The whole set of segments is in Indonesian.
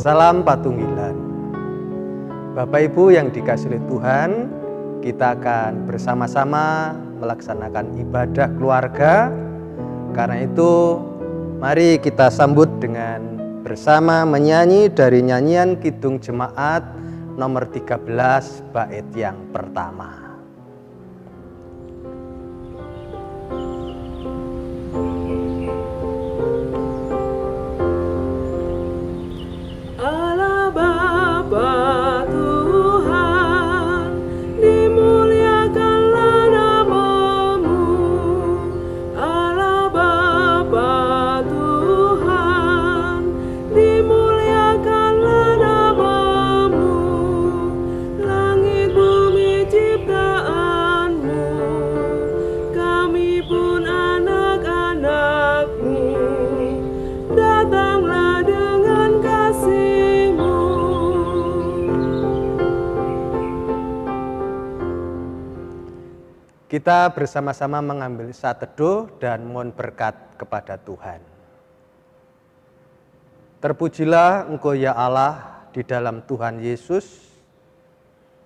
Salam Patunggilan. Bapak Ibu yang dikasihi oleh Tuhan, kita akan bersama-sama melaksanakan ibadah keluarga. Karena itu, mari kita sambut dengan bersama menyanyi dari nyanyian Kidung Jemaat nomor 13 bait yang pertama. Kita bersama-sama mengambil saat teduh dan mohon berkat kepada Tuhan. Terpujilah Engkau ya Allah di dalam Tuhan Yesus.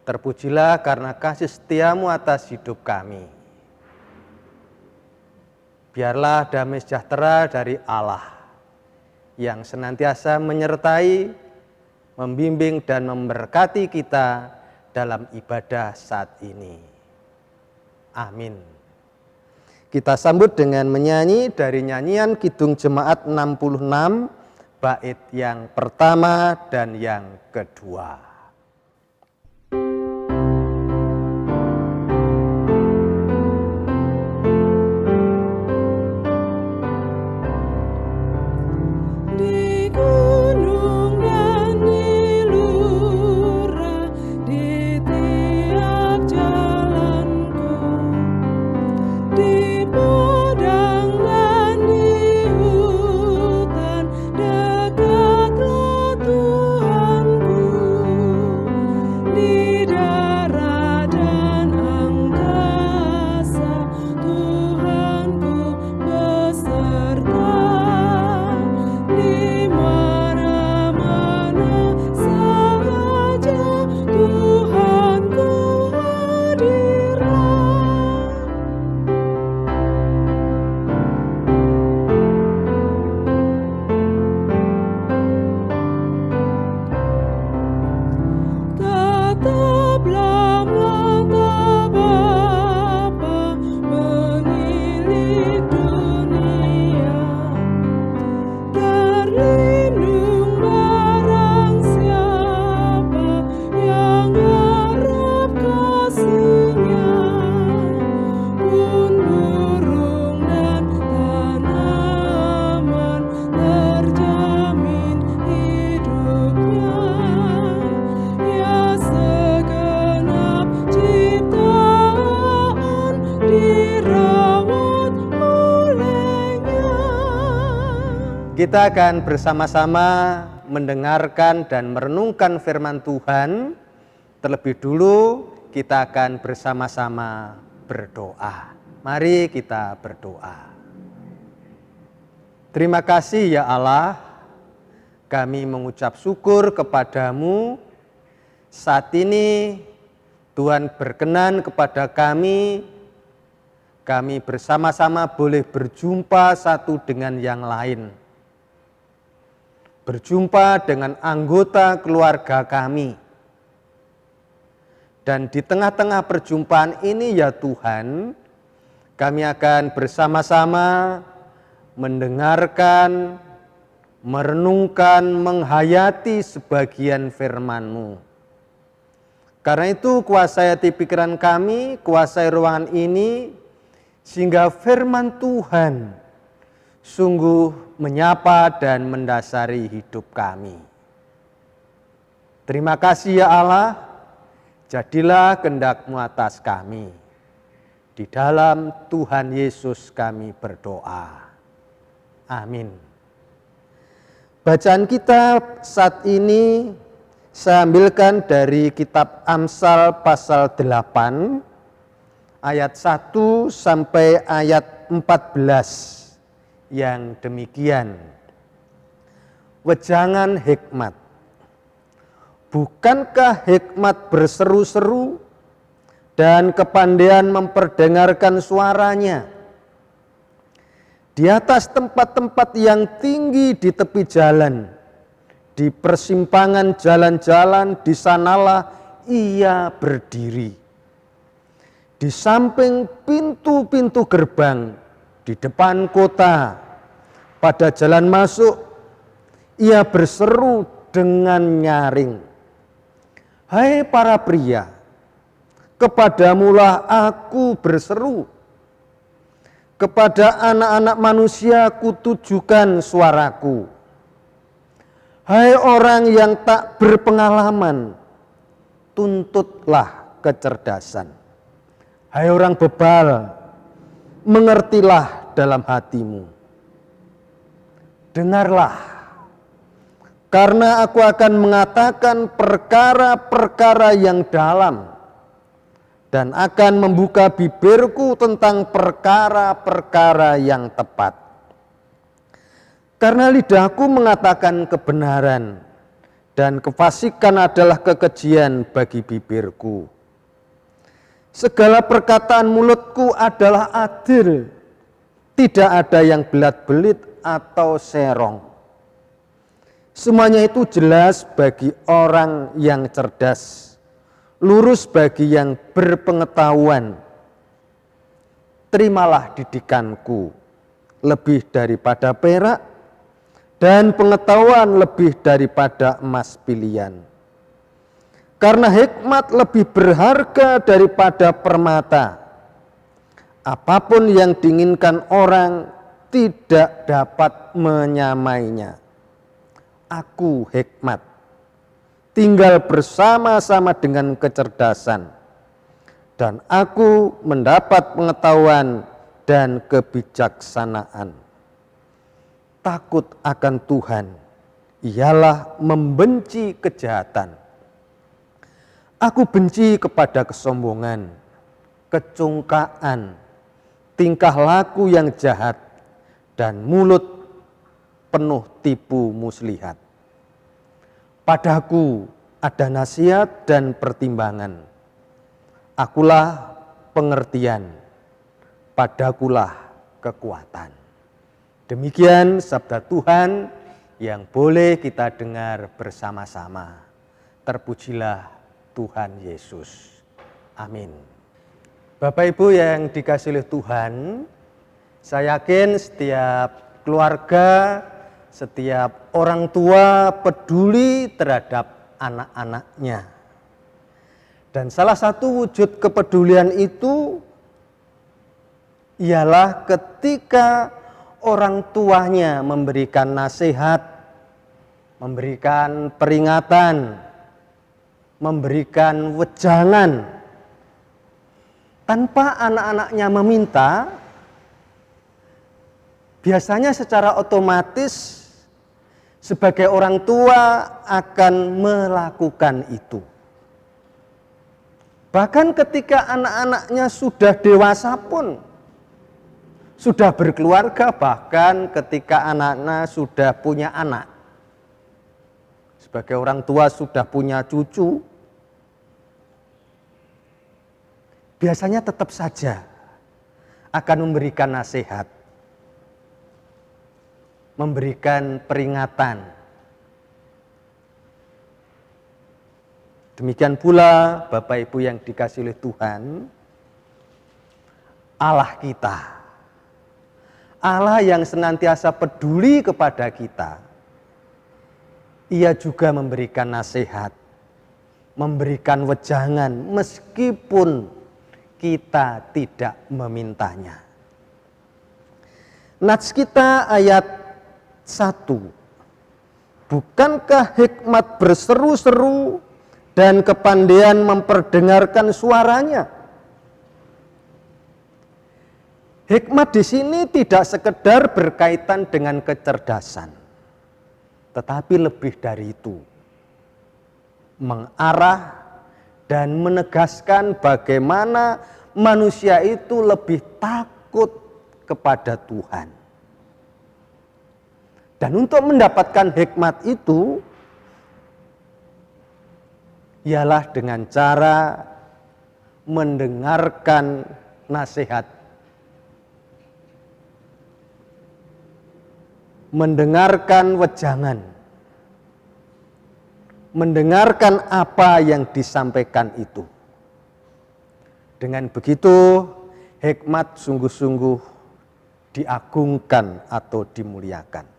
Terpujilah karena kasih setiamu atas hidup kami. Biarlah damai sejahtera dari Allah yang senantiasa menyertai, membimbing dan memberkati kita dalam ibadah saat ini. Amin. Kita sambut dengan menyanyi dari nyanyian Kidung Jemaat 66 bait yang pertama dan yang kedua. Kita akan bersama-sama mendengarkan dan merenungkan firman Tuhan. Terlebih dulu kita akan bersama-sama berdoa. Mari kita berdoa. Terima kasih ya Allah, kami mengucap syukur kepadamu. Saat ini Tuhan berkenan kepada kami bersama-sama boleh berjumpa satu dengan yang lain. Berjumpa dengan anggota keluarga kami. Dan di tengah-tengah perjumpaan ini ya Tuhan, kami akan bersama-sama mendengarkan, merenungkan, menghayati sebagian firman-Mu. Karena itu kuasai hati pikiran kami, kuasai ruangan ini, sehingga firman Tuhan sungguh menyapa dan mendasari hidup kami. Terima kasih ya Allah, jadilah kehendak-Mu atas kami. Di dalam Tuhan Yesus kami berdoa. Amin. Bacaan kita saat ini saya ambilkan dari kitab Amsal pasal 8 ayat 1 sampai ayat 14 yang demikian. Wejangan hikmat, Bukankah hikmat berseru-seru dan kepandaian memperdengarkan suaranya? Di atas tempat-tempat yang tinggi di tepi jalan, di persimpangan jalan-jalan, di sanalah ia berdiri. Di samping pintu-pintu gerbang, di depan kota, pada jalan masuk, ia berseru dengan nyaring. Hai para pria, kepadamulah aku berseru. Kepada anak-anak manusia kutujukan suaraku. Hai orang yang tak berpengalaman, tuntutlah kecerdasan. Hai orang bebal, mengertilah dalam hatimu. Dengarlah. Karena aku akan mengatakan perkara-perkara yang dalam dan akan membuka bibirku tentang perkara-perkara yang tepat. Karena lidahku mengatakan kebenaran dan kefasikan adalah kekejian bagi bibirku. Segala perkataan mulutku adalah adil, tidak ada yang belat-belit atau serong. Semuanya itu jelas bagi orang yang cerdas, lurus bagi yang berpengetahuan. Terimalah didikanku lebih daripada perak, dan pengetahuan lebih daripada emas pilihan. Karena hikmat lebih berharga daripada permata. Apapun yang diinginkan orang tidak dapat menyamainya. Aku hikmat, tinggal bersama-sama dengan kecerdasan, dan aku mendapat pengetahuan dan kebijaksanaan. Takut akan Tuhan ialah membenci kejahatan. Aku benci kepada kesombongan, kecongkaan, tingkah laku yang jahat, dan mulut penuh tipu muslihat. Padaku ada nasihat dan pertimbangan. Akulah pengertian, padakulah kekuatan. Demikian sabda Tuhan yang boleh kita dengar bersama-sama. Terpujilah Tuhan Yesus. Amin. Bapak Ibu yang dikasihi oleh Tuhan, saya yakin setiap keluarga, setiap orang tua peduli terhadap anak-anaknya. Dan salah satu wujud kepedulian itu ialah ketika orang tuanya memberikan nasihat, memberikan peringatan, memberikan wejangan. Tanpa anak-anaknya meminta, biasanya secara otomatis sebagai orang tua akan melakukan itu. Bahkan ketika anak-anaknya sudah dewasa pun, sudah berkeluarga, bahkan ketika anak-anak sudah punya anak. Sebagai orang tua sudah punya cucu, biasanya tetap saja akan memberikan nasihat, memberikan peringatan. Demikian pula Bapak Ibu yang dikasihi oleh Tuhan, Allah kita, Allah yang senantiasa peduli kepada kita, Ia juga memberikan nasihat, memberikan wejangan meskipun kita tidak memintanya. Nats kita ayat 1. Bukankah hikmat berseru-seru dan kepandaian memperdengarkan suaranya? Hikmat di sini tidak sekedar berkaitan dengan kecerdasan, tetapi lebih dari itu. Mengarah dan menegaskan bagaimana manusia itu lebih takut kepada Tuhan. Dan untuk mendapatkan hikmat itu, ialah dengan cara mendengarkan nasihat, mendengarkan wejangan, mendengarkan apa yang disampaikan itu. Dengan begitu, hikmat sungguh-sungguh diagungkan atau dimuliakan.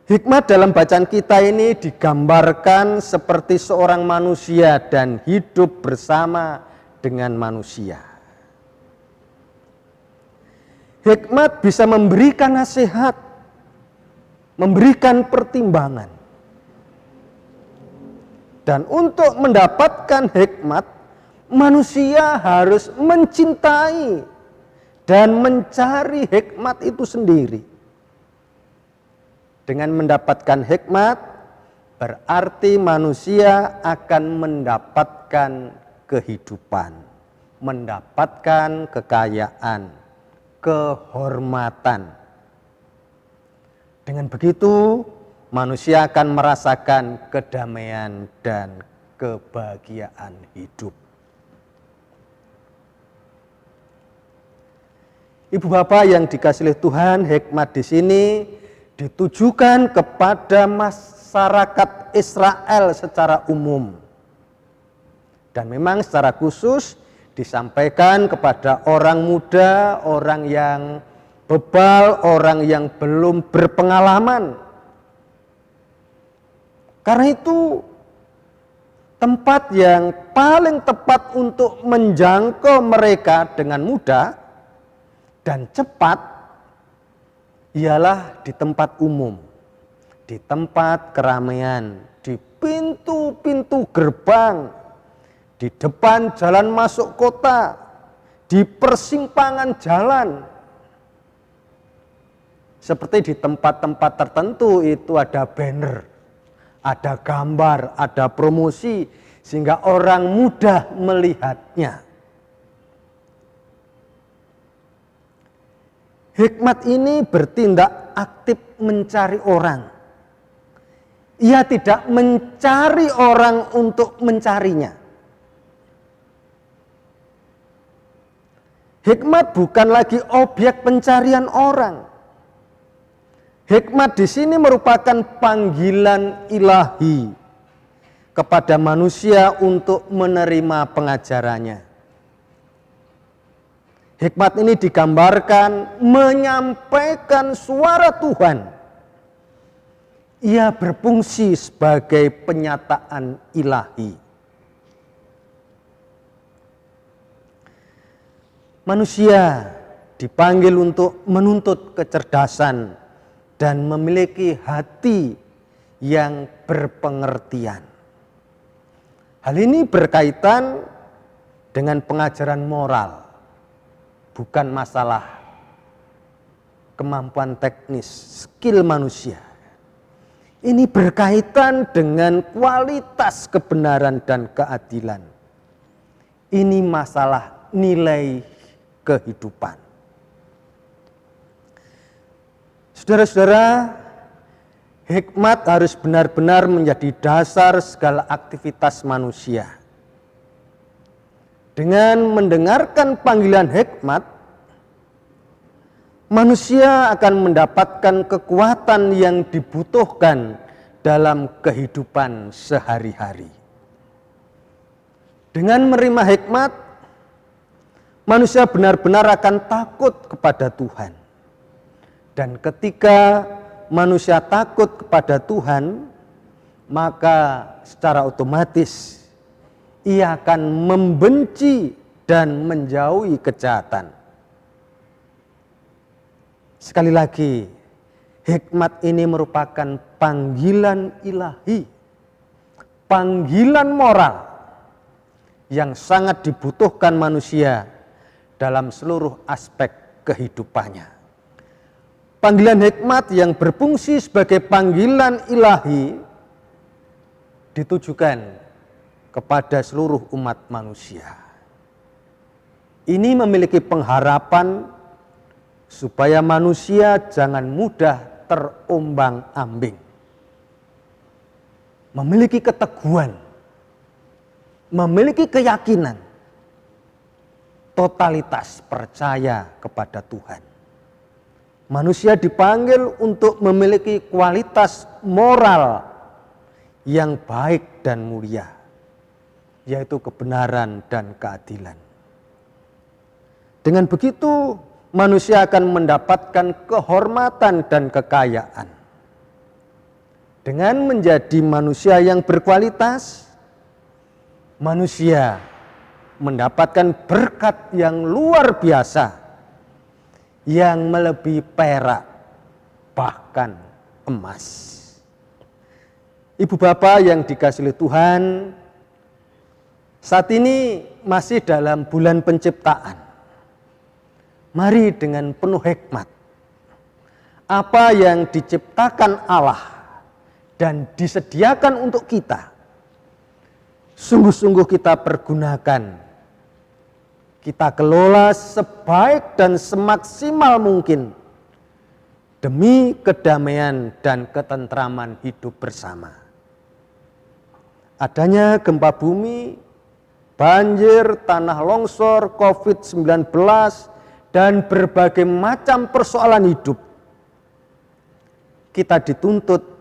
Hikmat dalam bacaan kita ini digambarkan seperti seorang manusia dan hidup bersama dengan manusia. Hikmat bisa memberikan nasihat, memberikan pertimbangan. Dan untuk mendapatkan hikmat, manusia harus mencintai dan mencari hikmat itu sendiri. Dengan mendapatkan hikmat, berarti manusia akan mendapatkan kehidupan, mendapatkan kekayaan, kehormatan. Dengan begitu, manusia akan merasakan kedamaian dan kebahagiaan hidup. Ibu bapak yang dikasihi Tuhan, hikmat di sini ditujukan kepada masyarakat Israel secara umum. Dan memang secara khusus disampaikan kepada orang muda, orang yang bebal, orang yang belum berpengalaman. Karena itu tempat yang paling tepat untuk menjangkau mereka dengan mudah dan cepat ialah di tempat umum, di tempat keramaian, di pintu-pintu gerbang, di depan jalan masuk kota, di persimpangan jalan. Seperti di tempat-tempat tertentu itu ada banner, ada gambar, ada promosi, sehingga orang mudah melihatnya. Hikmat ini bertindak aktif mencari orang. Ia tidak mencari orang untuk mencarinya. Hikmat bukan lagi objek pencarian orang. Hikmat di sini merupakan panggilan ilahi kepada manusia untuk menerima pengajarannya. Hikmat ini digambarkan menyampaikan suara Tuhan. Ia berfungsi sebagai penyataan ilahi. Manusia dipanggil untuk menuntut kecerdasan dan memiliki hati yang berpengertian. Hal ini berkaitan dengan pengajaran moral. Bukan masalah kemampuan teknis, skill manusia. Ini berkaitan dengan kualitas kebenaran dan keadilan. Ini masalah nilai kehidupan. Saudara-saudara, hikmat harus benar-benar menjadi dasar segala aktivitas manusia. Dengan mendengarkan panggilan hikmat, manusia akan mendapatkan kekuatan yang dibutuhkan dalam kehidupan sehari-hari. Dengan menerima hikmat, manusia benar-benar akan takut kepada Tuhan. Dan ketika manusia takut kepada Tuhan, maka secara otomatis ia akan membenci dan menjauhi kejahatan. Sekali lagi, hikmat ini merupakan panggilan ilahi, panggilan moral yang sangat dibutuhkan manusia dalam seluruh aspek kehidupannya. Panggilan hikmat yang berfungsi sebagai panggilan ilahi ditujukan kepada seluruh umat manusia. Ini memiliki pengharapan supaya manusia jangan mudah terombang-ambing. memiliki keteguhan, memiliki keyakinan, totalitas percaya kepada Tuhan. Manusia dipanggil untuk memiliki kualitas moral yang baik dan mulia, yaitu kebenaran dan keadilan. Dengan begitu, manusia akan mendapatkan kehormatan dan kekayaan. Dengan menjadi manusia yang berkualitas, manusia mendapatkan berkat yang luar biasa, yang melebihi perak, bahkan emas. Ibu bapak yang dikasihi Tuhan, saat ini masih dalam bulan penciptaan. Mari dengan penuh hikmat, apa yang diciptakan Allah dan disediakan untuk kita, sungguh-sungguh kita pergunakan, kita kelola sebaik dan semaksimal mungkin demi kedamaian dan ketentraman hidup bersama. Adanya gempa bumi, banjir, tanah longsor, COVID-19, dan berbagai macam persoalan hidup, kita dituntut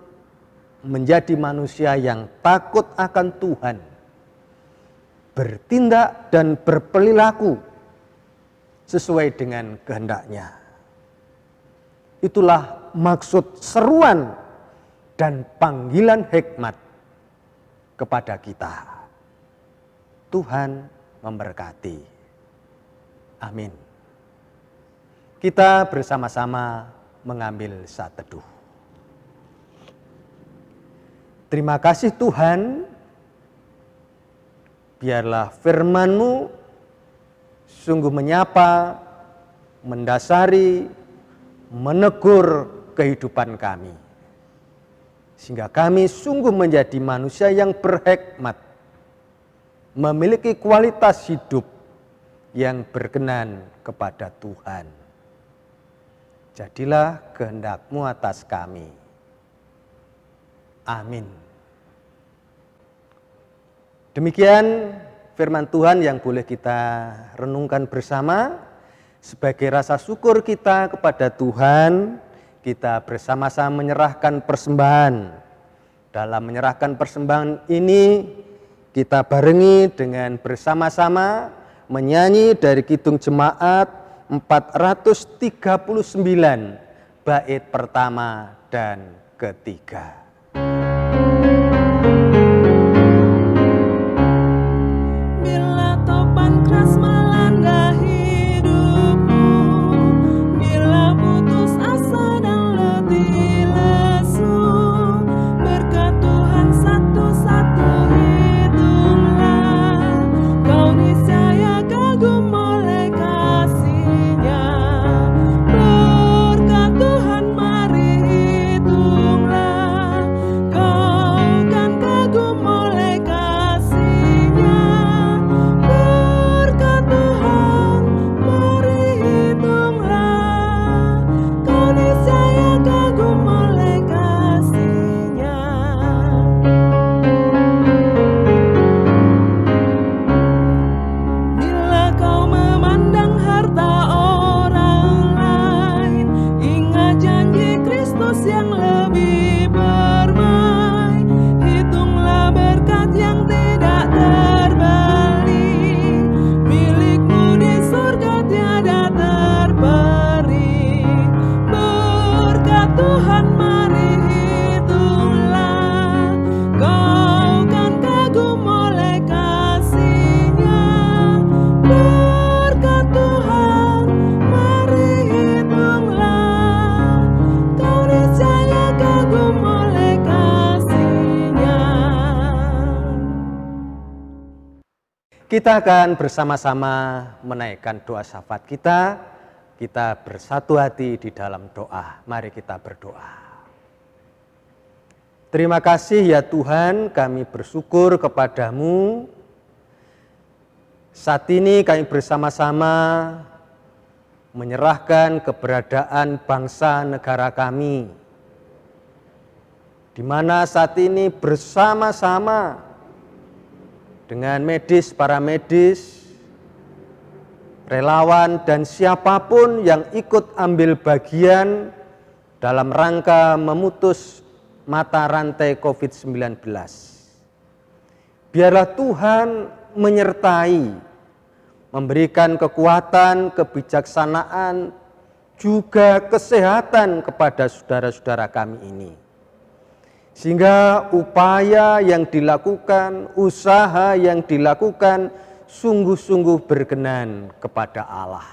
menjadi manusia yang takut akan Tuhan, bertindak dan berperilaku sesuai dengan kehendak-Nya. Itulah maksud seruan dan panggilan hikmat kepada kita. Tuhan memberkati. Amin. Kita bersama-sama mengambil saat teduh. Terima kasih Tuhan, biarlah firman-Mu sungguh menyapa, mendasari, menegur kehidupan kami. Sehingga kami sungguh menjadi manusia yang berhikmat, memiliki kualitas hidup yang berkenan kepada Tuhan. Jadilah kehendak-Mu atas kami. Amin. Demikian firman Tuhan yang boleh kita renungkan bersama. Sebagai rasa syukur kita kepada Tuhan, kita bersama-sama menyerahkan persembahan. Dalam menyerahkan persembahan ini, kita barengi dengan bersama-sama menyanyi dari Kidung Jemaat 439, bait pertama dan ketiga. Kita akan bersama-sama menaikkan doa syafaat kita. Kita bersatu hati di dalam doa. Mari kita berdoa. Terima kasih ya Tuhan, kami bersyukur kepadamu. Saat ini kami bersama-sama menyerahkan keberadaan bangsa negara kami di mana saat ini bersama-sama dengan medis, para medis, relawan, dan siapapun yang ikut ambil bagian dalam rangka memutus mata rantai COVID-19. Biarlah Tuhan menyertai, memberikan kekuatan, kebijaksanaan, juga kesehatan kepada saudara-saudara kami ini. Sehingga upaya yang dilakukan, usaha yang dilakukan sungguh-sungguh berkenan kepada Allah.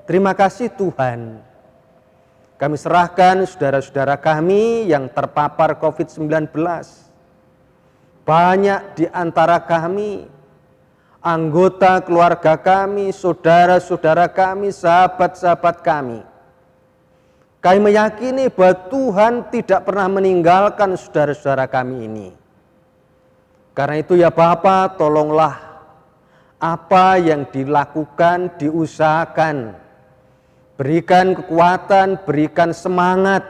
Terima kasih Tuhan. Kami serahkan saudara-saudara kami yang terpapar COVID-19. Banyak di antara kami, anggota keluarga kami, saudara-saudara kami, sahabat-sahabat kami. Kami meyakini bahwa Tuhan tidak pernah meninggalkan saudara-saudara kami ini. Karena itu ya Bapa, tolonglah apa yang dilakukan, diusahakan. Berikan kekuatan, berikan semangat.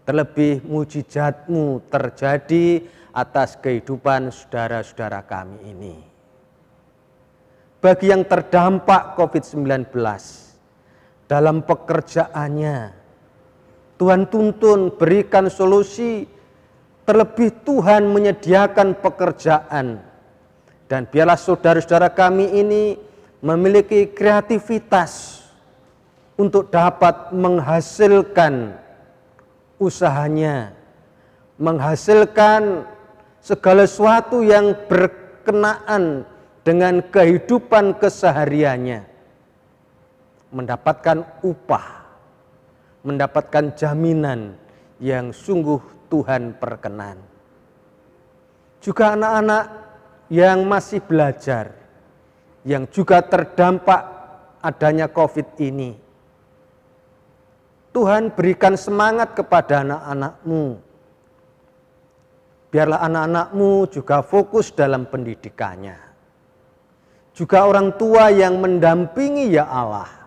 Terlebih mujizat-Mu terjadi atas kehidupan saudara-saudara kami ini. Bagi yang terdampak COVID-19, dalam pekerjaannya, Tuhan tuntun, berikan solusi, terlebih Tuhan menyediakan pekerjaan. Dan biarlah saudara-saudara kami ini memiliki kreativitas untuk dapat menghasilkan usahanya, menghasilkan segala sesuatu yang berkenaan dengan kehidupan kesehariannya, mendapatkan upah, mendapatkan jaminan yang sungguh Tuhan perkenan. Juga anak-anak yang masih belajar, yang juga terdampak adanya COVID ini. Tuhan berikan semangat kepada anak-anak-Mu. Biarlah anak-anak-Mu juga fokus dalam pendidikannya. Juga orang tua yang mendampingi ya Allah.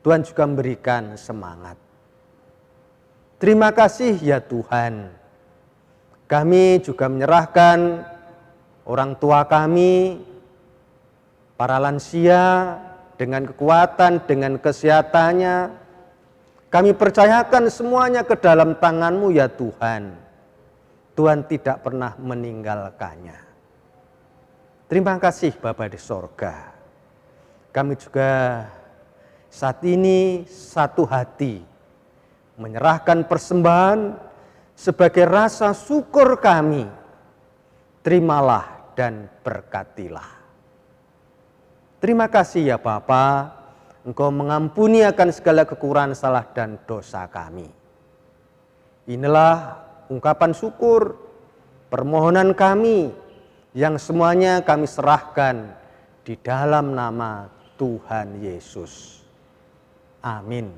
Tuhan juga memberikan semangat. Terima kasih ya Tuhan. Kami juga menyerahkan orang tua kami, para lansia, dengan kekuatan, dengan kesehatannya. Kami percayakan semuanya ke dalam tangan-Mu ya Tuhan. Tuhan tidak pernah meninggalkannya. Terima kasih Bapa di sorga. Kami juga saat ini satu hati menyerahkan persembahan sebagai rasa syukur kami. Terimalah dan berkatilah. Terima kasih ya Bapa, Engkau mengampuni akan segala kekurangan, salah dan dosa kami. Inilah ungkapan syukur, permohonan kami yang semuanya kami serahkan di dalam nama Tuhan Yesus. Amin.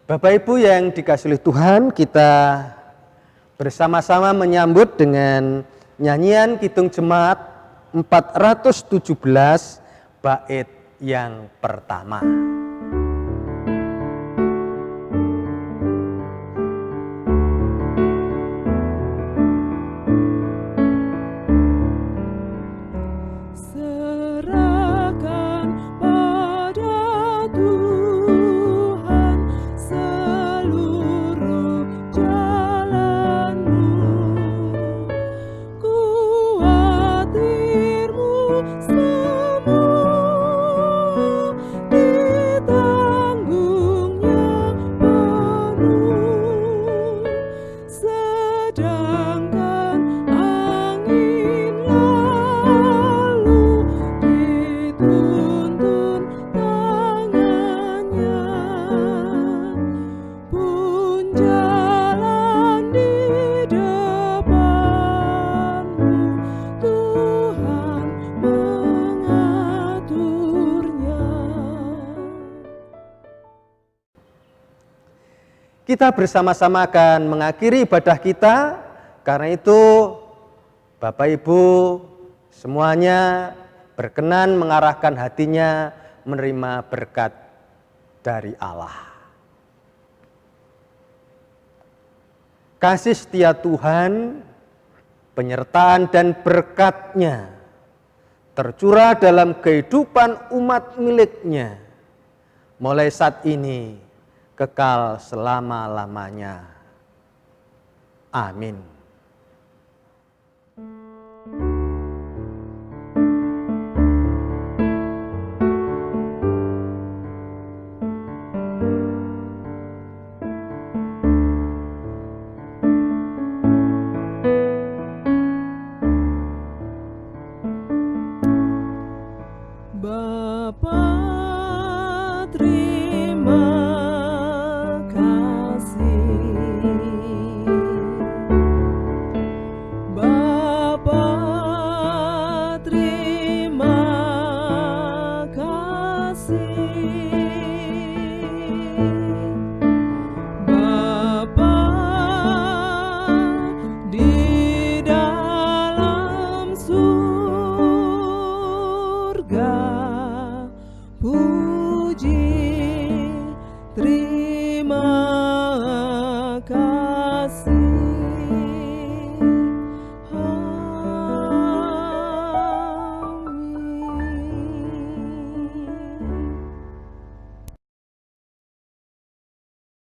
Bapak Ibu yang dikasihi oleh Tuhan, kita bersama-sama menyambut dengan nyanyian Kidung Jemaat 417 bait yang pertama. Kita bersama-sama akan mengakhiri ibadah kita. Karena itu Bapak Ibu semuanya berkenan mengarahkan hatinya menerima berkat dari Allah. Kasih setia Tuhan, penyertaan dan berkat-Nya tercurah dalam kehidupan umat milik-Nya, mulai saat ini kekal selama-lamanya. Amin.